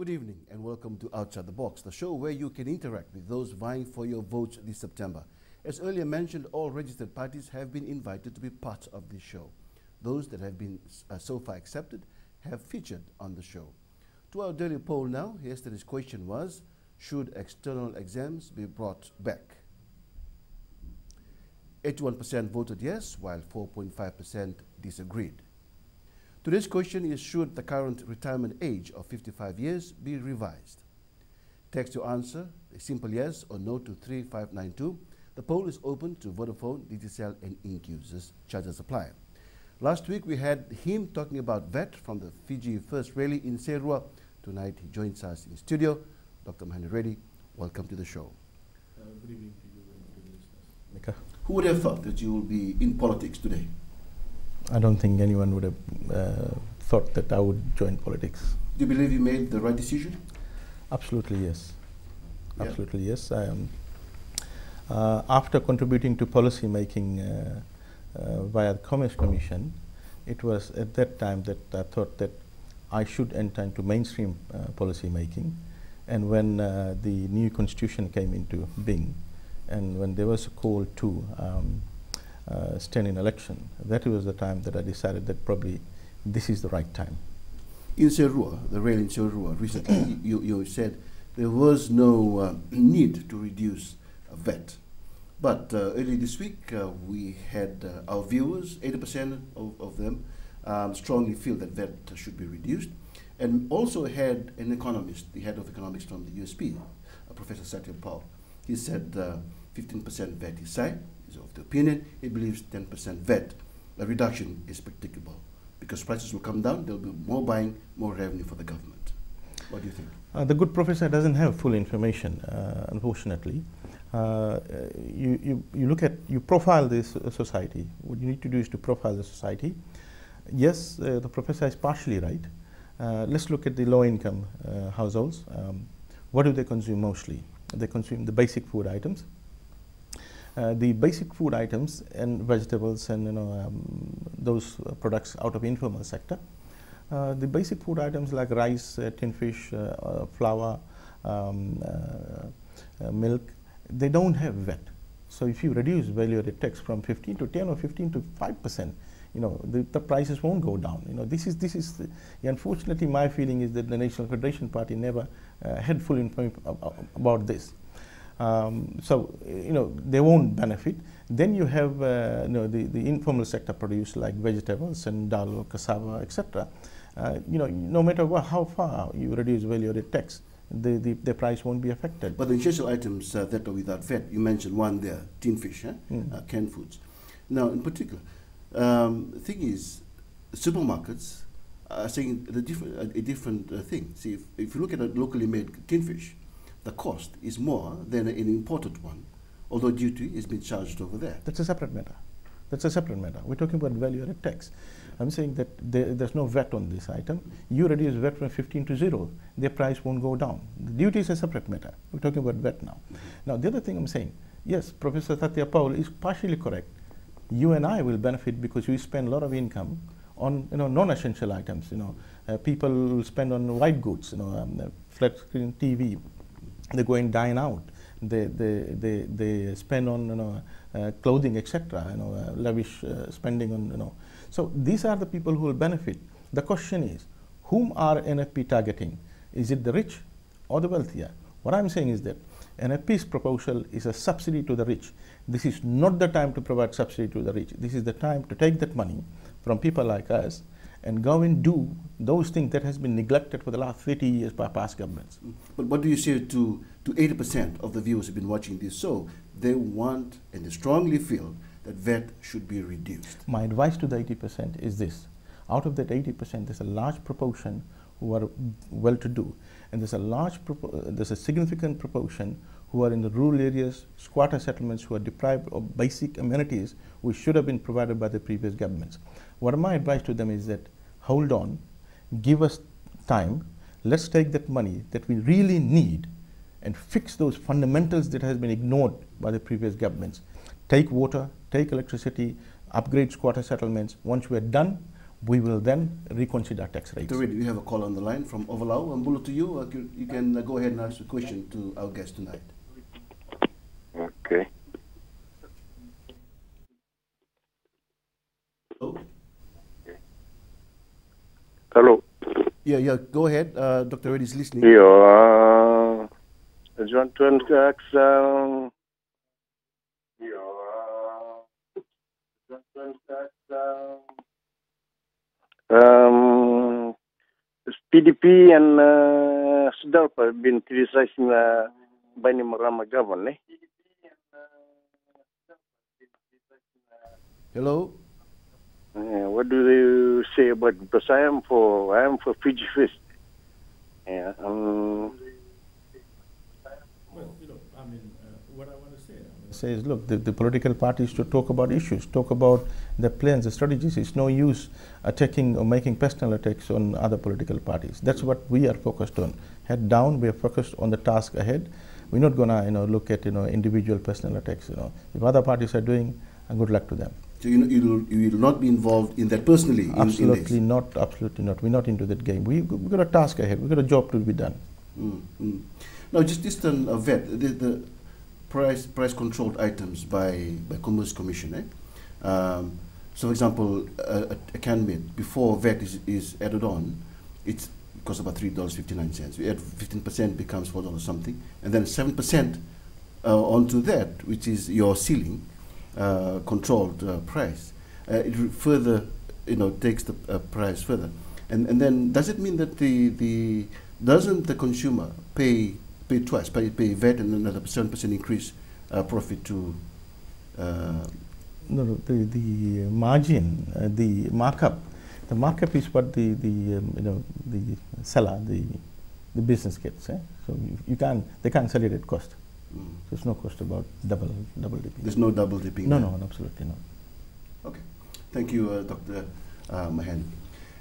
Good evening and welcome to Outside the Box, the show where you can interact with those vying for your votes this September. As earlier mentioned, all registered parties have been invited to be part of this show. Those that have been so far accepted have featured on the show. To our daily poll now, yesterday's question was, should external exams be brought back? 81% voted yes, while 4.5% disagreed. Today's question is, should the current retirement age of 55 years be revised? Text your answer, a simple yes or no to 3592. The poll is open to Vodafone, Digicel and Ink users. Charges apply. Last week we had him talking about VAT from the Fiji First rally in Serua. Tonight he joins us in studio. Dr. Mahendra Reddy, welcome to the show. Good evening to you and to the listeners. Who would have thought that you will be in politics today? I don't think anyone would have thought that I would join politics. Do you believe you made the right decision? Absolutely yes. Yeah. Absolutely yes. I am. After contributing to policy making via the Commerce Commission, it was at that time that I thought that I should enter into mainstream policy making. And when the new constitution came into being, and when there was a call to stand in election, that was the time that I decided that probably this is the right time. In Serua, the rail in Serua, recently you said there was no need to reduce VAT. But early this week we had our viewers, 80% of them strongly feel that VAT should be reduced. And also had an economist, the head of economics from the USP, Professor Satya Paul. He said 15% VAT is safe. He's of the opinion he believes 10% VAT reduction is practicable because prices will come down, there will be more buying, more revenue for the government. What do you think? The good professor doesn't have full information, unfortunately. You profile this society. What you need to do is to profile the society. Yes, the professor is partially right. Let's look at the low-income households. What do they consume mostly? They consume the basic food items. The basic food items and vegetables and those products out of informal sector. The basic food items like rice, tin fish, flour, milk, they don't have VAT. So if you reduce value-added tax from 15 to 10 or 15 to 5%, the prices won't go down. This is unfortunately my feeling is that the National Federation Party never had full information about this. So they won't benefit. Then you have the informal sector produce like vegetables and dal, cassava, etc. No matter how far you reduce value-added tax, the price won't be affected. But the essential items that are without VAT, you mentioned one there, tin fish, canned foods. Now, in particular, the thing is, supermarkets are saying a different thing. See, if you look at a locally made tin fish, the cost is more than an imported one, although duty is being charged over there. That's a separate matter. That's a separate matter. We're talking about value-added tax. I'm saying that there's no VAT on this item. You reduce VAT from 15 to 0, their price won't go down. The duty is a separate matter. We're talking about VAT now. Now, the other thing I'm saying, yes, Professor Satya Paul is partially correct. You and I will benefit because we spend a lot of income on non-essential items. People will spend on white goods, flat screen TV. They go and dine out. They spend on clothing, etc. Lavish spending on So these are the people who will benefit. The question is, whom are NFP targeting? Is it the rich or the wealthier? What I'm saying is that NFP's proposal is a subsidy to the rich. This is not the time to provide subsidy to the rich. This is the time to take that money from people like us and go and do those things that has been neglected for the last 30 years by past governments. But what do you say to 80% of the viewers who have been watching this show? They want and they strongly feel that VAT should be reduced. My advice to the 80% is this. Out of that 80%, there's a large proportion who are well-to-do, and there's a significant proportion who are in the rural areas, squatter settlements, who are deprived of basic amenities which should have been provided by the previous governments. What my advice to them is that, hold on, give us time, let's take that money that we really need and fix those fundamentals that has been ignored by the previous governments. Take water, take electricity, upgrade squatter settlements. Once we're done, we will then reconsider tax rates. Dr. Reddy, we have a call on the line from Overlau. Mbulu, to you. You can go ahead and ask a question to our guest tonight. Okay. Hello? Hello. Yeah, go ahead. Dr. Reddy is listening. Yeah, I want to ask, PDP and SDAP have been criticizing by the Marama government. Hello? What do you say about it? Because I am for Fiji First. Yeah. Well, what I want to say is, look, the political parties should talk about issues, talk about the plans, the strategies. It's no use attacking or making personal attacks on other political parties. That's what we are focused on. Head down, we are focused on the task ahead. We're not gonna, look at, individual personal attacks. If other parties are doing, good luck to them. So you will not be involved in that personally? Absolutely not. Absolutely not. We're not into that game. We've got a task ahead. We've got a job to be done. Now, just on VAT, the price controlled items by Commerce Commission. So, for example, a can meat before VAT is added on, it costs about $3.59. We add 15%, becomes $4 something, and then 7% onto that, which is your ceiling. Controlled price. It further, takes the price further, and then does it mean that doesn't the consumer pay twice, pay VAT and another 7% increase profit to? No, the margin, the markup is what the seller, the business gets. So they can't sell it at cost. There's no cost about double dipping. There's no double dipping? No, absolutely not. Okay. Thank you, Dr. Mahendra.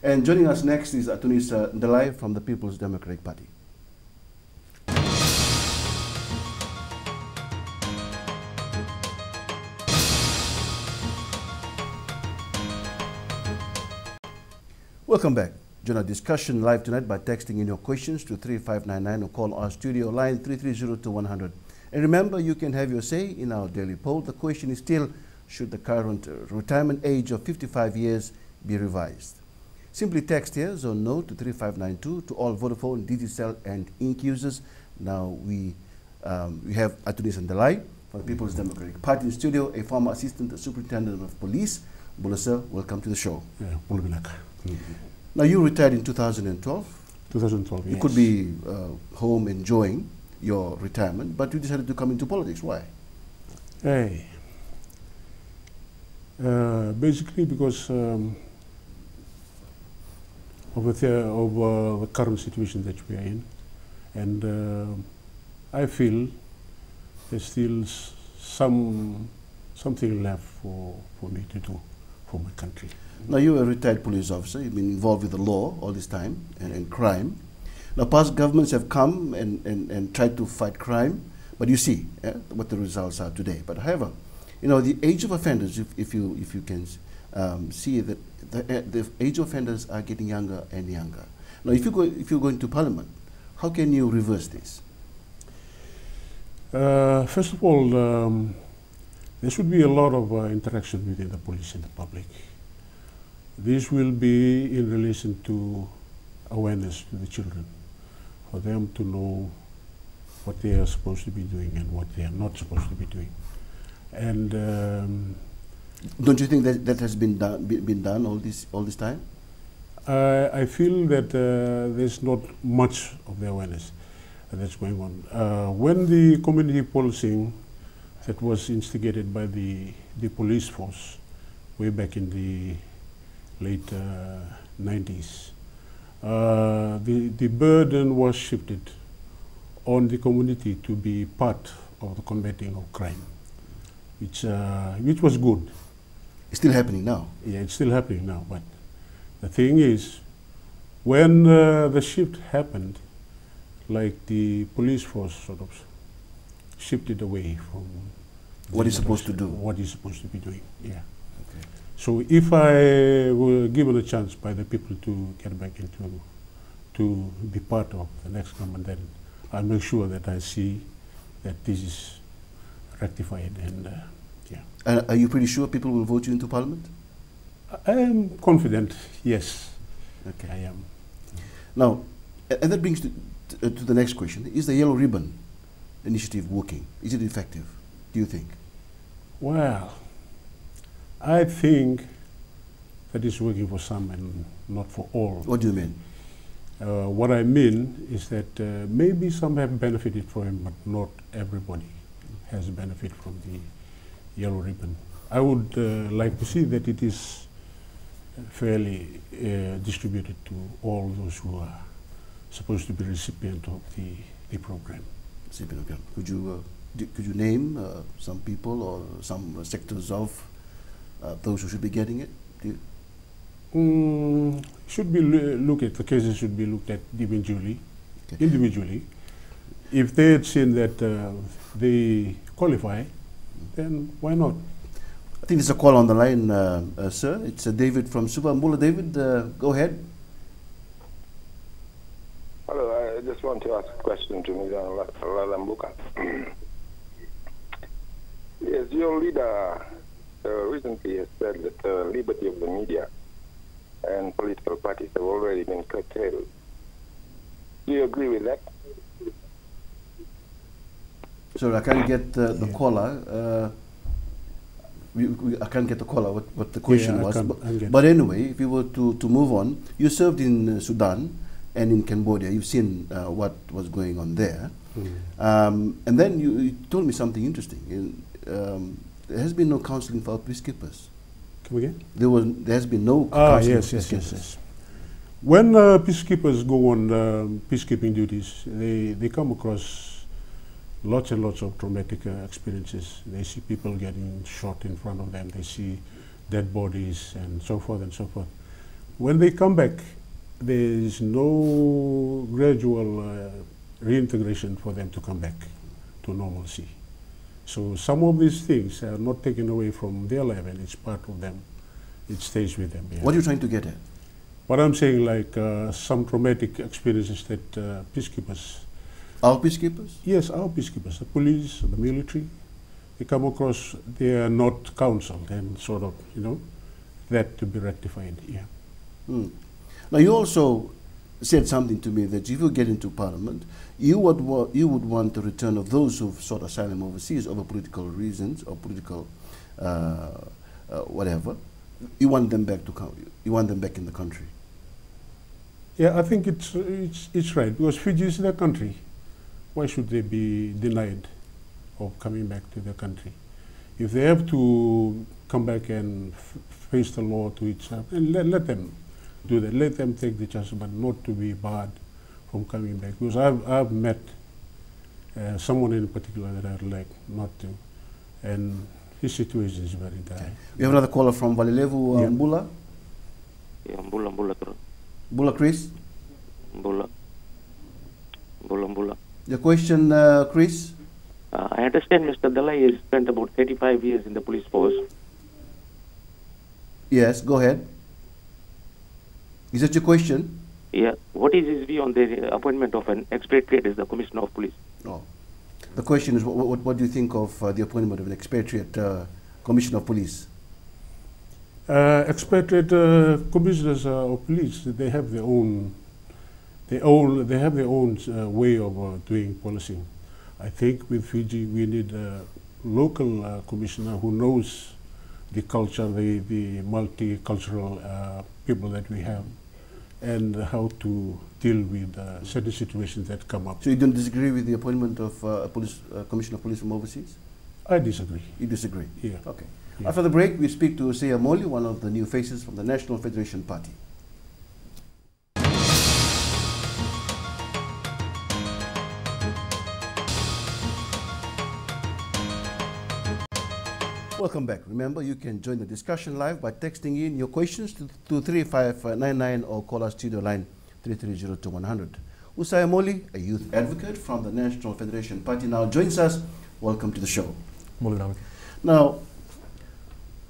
And joining us next is Atunaisa Delai from the People's Democratic Party. Welcome back. Join our discussion live tonight by texting in your questions to 3599 or call our studio line 330-100. And remember, you can have your say in our daily poll. The question is still, should the current retirement age of 55 years be revised? Simply text yes or no to 3592 to all Vodafone, Digicel, and Inc. users. Now we have Atunaisa Delai from the People's Democratic Party in studio, a former Assistant Superintendent of Police. Bula, sir, welcome to the show. Yeah, Now, you retired in 2012. 2012, yes. You could be home enjoying your retirement, but you decided to come into politics. Why? Hey. Basically because of the current situation that we are in, and I feel there's still something left for me to do for my country. Now, you're a retired police officer. You've been involved with the law all this time and crime. Now, past governments have come and tried to fight crime, but you see what the results are today. But however, the age of offenders, if you can see that the age of offenders are getting younger and younger. Now, if you go into Parliament, how can you reverse this? First of all, there should be a lot of interaction between the police and the public. This will be in relation to awareness to the children, for them to know what they are supposed to be doing and what they are not supposed to be doing. And don't you think that has been done all this time? I feel that there's not much of the awareness that's going on. When the community policing that was instigated by the police force way back in the late 90s, the burden was shifted on the community to be part of the combating of crime, which was good. It's still happening now? Yeah, it's still happening now, but the thing is, when the shift happened, like the police force sort of shifted away from what he's supposed to do. What he's supposed to be doing, yeah. Okay. So if I were given a chance by the people to get back into, to be part of the next government, then I'll make sure that I see that this is rectified. And yeah. Are you pretty sure people will vote you into Parliament? I am confident, yes. Okay. I am. Now, and that brings to the next question. Is the Yellow Ribbon initiative working? Is it effective, do you think? Well, I think that it's working for some and not for all. What do you mean? What I mean is that maybe some have benefited from it, but not everybody has benefited from the Yellow Ribbon. I would like to see that it is fairly distributed to all those who are supposed to be recipient of the program. Could you name some people or some sectors of those who should be getting it? Should be looked at, the cases should be looked at individually. Okay. Individually. If they had seen that they qualify, then why not? I think there's a call on the line, sir. It's David from Subambula. David, go ahead. Hello, I just want to ask a question to Mr. Lalambuka. Yes, your leader recently has said that the liberty of the media and political parties have already been curtailed. Do you agree with that? Sorry, I can't get the caller. I can't get the caller, what the question was. But anyway, if you were to move on, you served in Sudan and in Cambodia. You've seen what was going on there. And then you told me something interesting. There has been no counseling for peacekeepers. Come again? There has been no counseling for peacekeepers. Yes. When peacekeepers go on peacekeeping duties, they come across lots and lots of traumatic experiences. They see people getting shot in front of them. They see dead bodies and so forth and so forth. When they come back, there is no gradual reintegration for them to come back to normalcy. So some of these things are not taken away from their life, and it's part of them. It stays with them. Yeah. What are you trying to get at? What I'm saying, like some traumatic experiences that peacekeepers. Our peacekeepers? Yes, our peacekeepers, the police, the military, they come across, they are not counseled and sort of, that to be rectified, yeah. Now you also said something to me that if you get into Parliament, you would want the return of those who've sought asylum overseas over political reasons or political whatever. You want them back you want them back in the country. Yeah, I think it's right, because Fiji is their country. Why should they be denied of coming back to their country? If they have to come back and face the law to itself, and let them do that. Let them take the chance, but not to be barred from coming back. Because I've met someone in particular that I'd like not to, and his situation is very dire. Okay. We have another caller from Valilevu, Mbula. Yeah, Mbula. Mbula, Chris. Mbula. Your question, Chris? I understand Mr. Delai has spent about 35 years in the police force. Yes, go ahead. Is that your question? Yeah. What is his view on the appointment of an expatriate as the Commissioner of Police? Oh. The question is, what do you think of the appointment of an expatriate Commissioner of Police? Expatriate commissioners of police, they have their own way of doing policing. I think with Fiji we need a local commissioner who knows the culture, the multicultural people that we have, and how to deal with certain situations that come up. So you don't disagree with the appointment of a Commissioner of Police from overseas? I disagree. You disagree? Yeah. Okay. Yeah. After the break, we speak to Usaia Moli, one of the new faces from the National Federation Party. Welcome back. Remember, you can join the discussion live by texting in your questions to 3599 or call our studio line 330-2100. Usaia Moli, a youth advocate from the National Federation Party, now joins us. Welcome to the show. Now,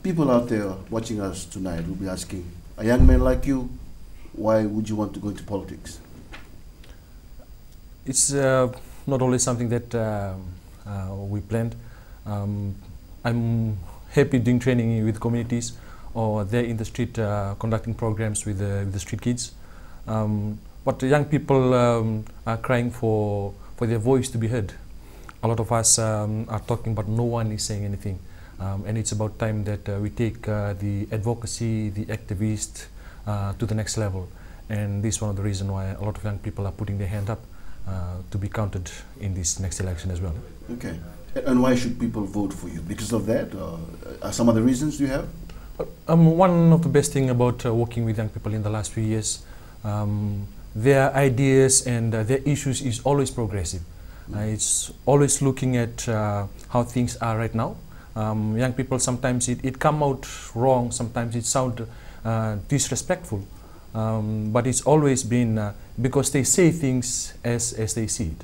People out there watching us tonight will be asking, a young man like you, why would you want to go into politics? It's not only something that we planned. I'm happy doing training with communities or there in the street conducting programs with the street kids. But the young people are crying for their voice to be heard. A lot of us are talking, but no one is saying anything. And it's about time that we take the advocacy, the activists to the next level. And this is one of the reasons why a lot of young people are putting their hand up to be counted in this next election as well. Okay. And why should people vote for you? Because of that? Or are some other reasons you have? One of the best things about working with young people in the last few years, their ideas and their issues is always progressive. It's always looking at how things are right now. Young people, sometimes it come out wrong, sometimes it sound disrespectful, but it's always been because they say things as they see it.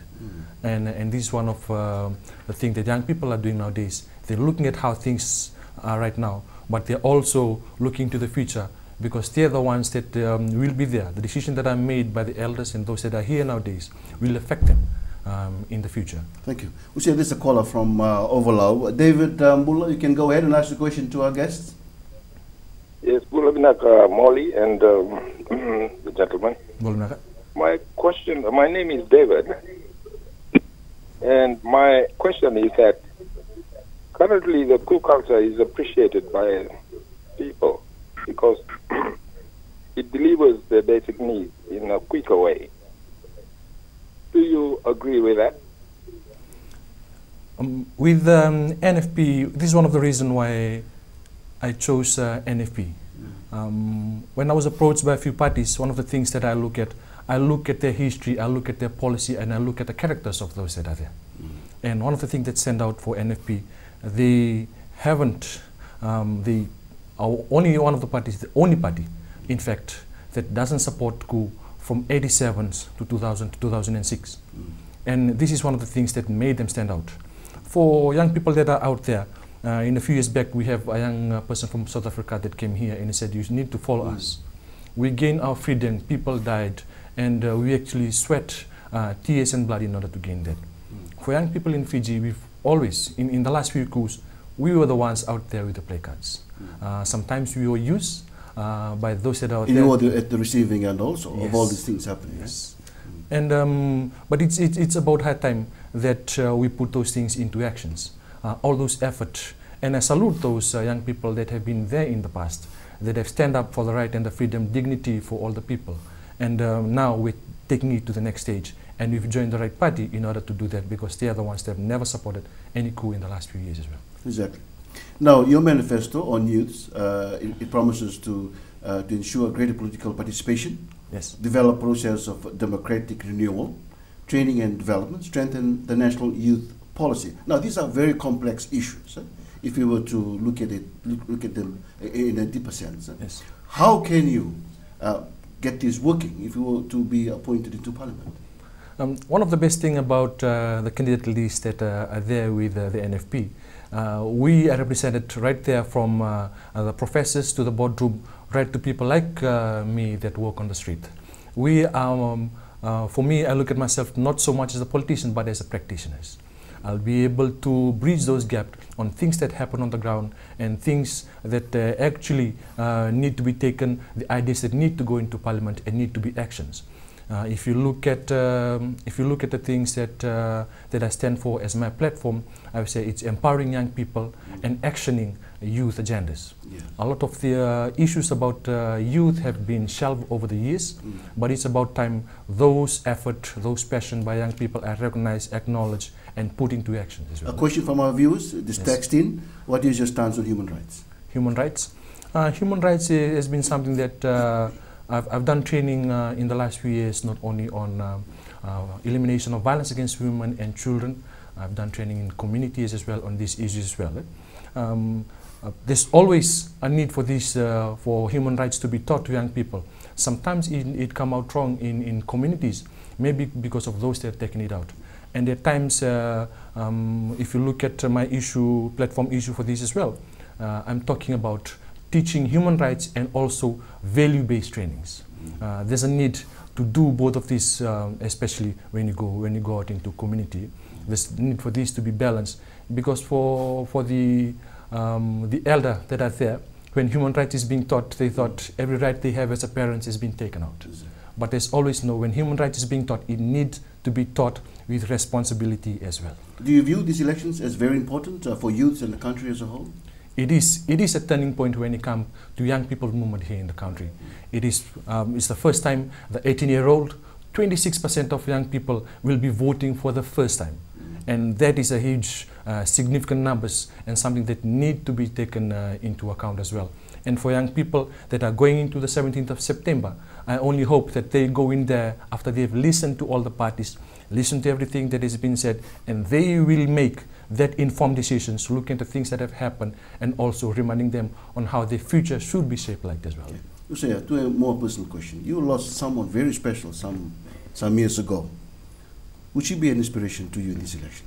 And this is one of the things that young people are doing nowadays. They're looking at how things are right now, but they're also looking to the future because they're the ones that will be there. The decisions that are made by the elders and those that are here nowadays will affect them in the future. Thank you. Usaia, this is a caller from Overlow. David Mbula, you can go ahead and ask the question to our guests. Yes, Moli and the gentleman. My question, my name is David, and my question is that currently the coup culture is appreciated by people because it delivers the basic needs in a quicker way. Do you agree with that? With NFP, this is one of the reasons why I chose NFP. When I was approached by a few parties, one of the things that I look at their history, I look at their policy, and I look at the characters of those that are there. And one of the things that stand out for NFP, they haven't, they are only one of the parties, the only party, in fact, that doesn't support coup from 87 to 2000 to 2006. And this is one of the things that made them stand out. For young people that are out there, in a few years back, we have a young person from South Africa that came here and he said, you need to follow us. We gained our freedom, people died, and we actually sweat tears and blood in order to gain that. For young people in Fiji, we've always, in the last few coups, we were the ones out there with the placards. Sometimes we were used by those that are out there. You were at the receiving end also of all these things happening. Yes. And, but it's about high time that we put those things into actions. All those efforts, and I salute those young people that have been there in the past, that have stand up for the right and the freedom, dignity for all the people. And now we're taking it to the next stage, and we've joined the right party in order to do that because they are the ones that have never supported any coup in the last few years as well. Exactly. Now, your manifesto on youth, it promises to ensure greater political participation, develop process of democratic renewal, training and development, strengthen the national youth policy. Now, these are very complex issues. If you were to look at it, look at them in a deeper sense. How can you get this working if you were to be appointed into Parliament? One of the best things about the candidate list that are there with the NFP, we are represented right there from the professors to the boardroom, right to people like me that work on the street. We are, for me, I look at myself not so much as a politician, but as a practitioner. I'll be able to bridge those gaps on things that happen on the ground and things that actually need to be taken, the ideas that need to go into Parliament and need to be actions. If you look at the things that that I stand for as my platform, I would say it's empowering young people and actioning youth agendas. A lot of the issues about youth have been shelved over the years, but it's about time those effort, those passion by young people are recognized, acknowledged, and put into action as well. A question from our viewers, this text in, what is your stance on human rights? Human rights? Human rights has been something that I've done training in the last few years, not only on elimination of violence against women and children. I've done training in communities as well on these issues as well. There's always a need for this, for human rights to be taught to young people. Sometimes it come out wrong in communities, maybe because of those that have taken it out. And at times, if you look at my issue, platform issue for this as well, I'm talking about teaching human rights and also value-based trainings. There's a need to do both of these, especially when you go out into community. There's a need for these to be balanced, because for the elder that are there, when human rights is being taught, they thought every right they have as a parent is being taken out. But there's always no, when human rights is being taught, it needs to be taught with responsibility as well. Do you view these elections as very important for youths and the country as a whole? It is a turning point when it comes to young people movement here in the country. It's the first time the 18-year-old, 26% of young people will be voting for the first time. And that is a huge, significant numbers, and something that need to be taken into account as well. And for young people that are going into the 17th of September, I only hope that they go in there after they've listened to all the parties, listened to everything that has been said, and they will make that informed decisions, look into things that have happened, and also reminding them on how their future should be shaped like as well. Okay. Usaia, to a more personal question. You lost someone very special some years ago. Would she be an inspiration to you in this election?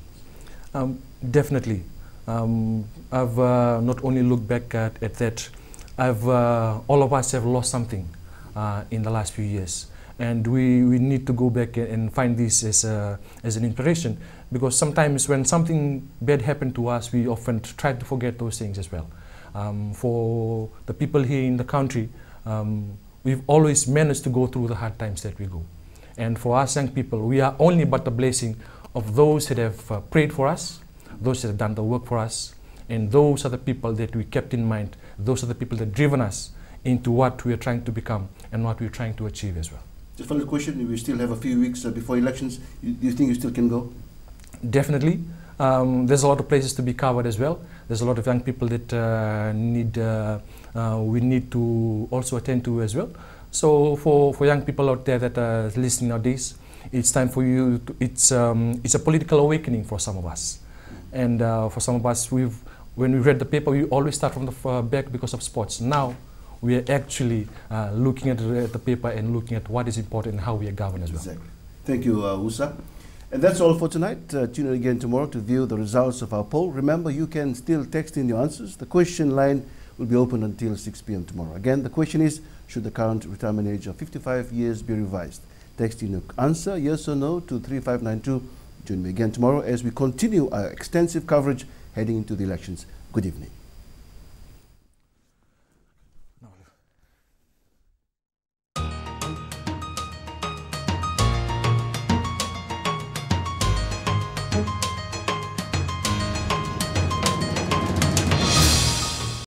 Definitely. I've not only looked back at that, all of us have lost something in the last few years. And we need to go back and find this as an inspiration, because sometimes when something bad happened to us, we often try to forget those things as well. For the people here in the country, we've always managed to go through the hard times that we go. And for us young people, we are only but the blessing of those that have prayed for us, those that have done the work for us, and those are the people that we kept in mind. Those are the people that have driven us into what we are trying to become and what we are trying to achieve as well. Just final question, we still have a few weeks before elections. Do you think you still can go? Definitely. There's a lot of places to be covered as well. There's a lot of young people that we need to also attend to as well. So for young people out there that are listening nowadays, it's time for you to, it's a political awakening for some of us. And for some of us, when we read the paper, we always start from the back because of sports. Now we are actually looking at the paper and looking at what is important and how we are governed as well. Exactly. Thank you, Usa. And that's all for tonight. Tune in again tomorrow to view the results of our poll. Remember, you can still text in your answers. The question line will be open until 6 p.m. tomorrow. Again, the question is, should the current retirement age of 55 years be revised? Text in your answer, yes or no, to 3592. Join me again tomorrow as we continue our extensive coverage heading into the elections. Good evening.